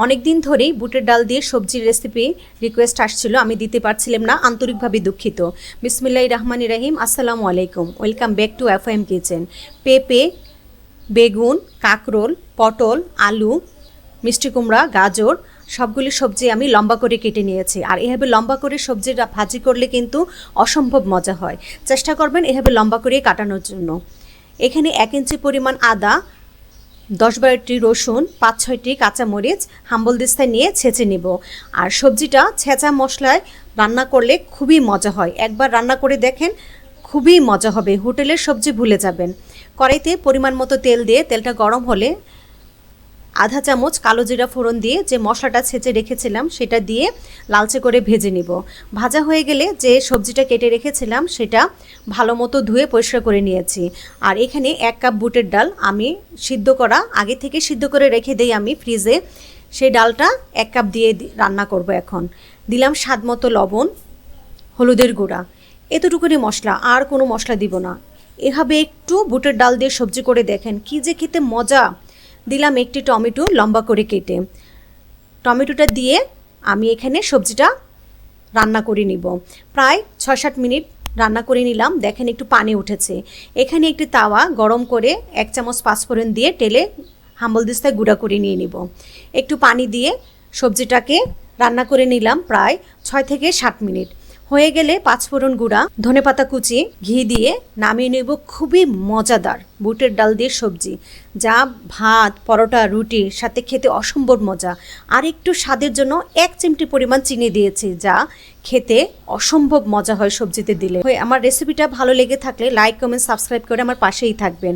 অনেক দিন ধরেই বুটের ডাল দিয়ে সবজির রেসিপি রিকোয়েস্ট আসছিল, আমি দিতে পারছিলাম না, আন্তরিকভাবে দুঃখিত। বিসমিল্লাহির রহমানির রহিম। আসসালামু আলাইকুম, welcome back to FM kitchen. পেঁপে, বেগুন, কাঁকরোল, পটল, আলু, মিষ্টি কুমড়া, গাজর সবগুলি সবজি আমি লম্বা করে কেটে নিয়েছি। আর এভাবে লম্বা করে সবজিটা ভাজি করলে কিন্তু অসম্ভব মজা হয়। চেষ্টা করবেন এভাবে লম্বা করে কাটানোর জন্য। এখানে 1 ইঞ্চি পরিমাণ আদা, 10-12টি রসুন, 5-6টি কাঁচামরিচ হাম্বলদিস্তায় নিয়ে ছেঁচে নেব। আর সবজিটা ছেঁচা মশলায় রান্না করলে খুবই মজা হয়। একবার রান্না করে দেখেন, খুবই মজা হবে, হোটেলের সবজি ভুলে যাবেন। কড়াইতে পরিমাণ মতো তেল দিয়ে তেলটা গরম হলে আধা চামচ কালো জিরা ফোড়ন দিয়ে যে মশলাটা ছেঁচে রেখেছিলাম সেটা দিয়ে লালচে করে ভেজে নিব। ভাজা হয়ে গেলে যে সবজিটা কেটে রেখেছিলাম সেটা ভালো মতো ধুয়ে পরিষ্কার করে নিয়েছি। আর এখানে 1 কাপ বুটের ডাল আমি সিদ্ধ করা, আগে থেকে সিদ্ধ করে রেখে দেই আমি ফ্রিজে। সেই ডালটা 1 কাপ দিয়ে রান্না করব। এখন দিলাম স্বাদ মতো লবণ, হলুদের গুঁড়া, এতটুকুনি মশলা, আর কোনো মশলা দিব না। এভাবে একটু বুটের ডাল দিয়ে সবজি করে দেখেন, কি যে খেতে মজা। দিলাম একটি টমেটো লম্বা করে কেটে। টমেটোটা দিয়ে আমি এখানে সবজিটা রান্না করে নিব। প্রায় 6-7 মিনিট রান্না করে নিলাম। দেখেন একটু পানি উঠেছে। এখানে একটি তাওয়া গরম করে 1 চামচ পাঁচফোড়ন দিয়ে টেলে হাম্বলদিস্তায় গুঁড়া করে নিয়ে নিব। একটু পানি দিয়ে সবজিটাকে রান্না করে নিলাম প্রায় 6 থেকে 7 মিনিট। হয়ে গেলে পাঁচফোড়ন গুঁড়া, ধনেপাতা কুচি, ঘি দিয়ে নামিয়ে নেব। খুবই মজাদার বুটের ডাল দিয়ে সবজি, যা ভাত, পরোটা, রুটির সাথে খেতে অসম্ভব মজা। আর একটু স্বাদের জন্য 1 চিমটি পরিমাণ চিনি দিয়েছি, যা খেতে অসম্ভব মজা হয় সবজিতে দিলে। আমার রেসিপিটা ভালো লেগে থাকলে লাইক, কমেন্ট, সাবস্ক্রাইব করে আমার পাশেই থাকবেন।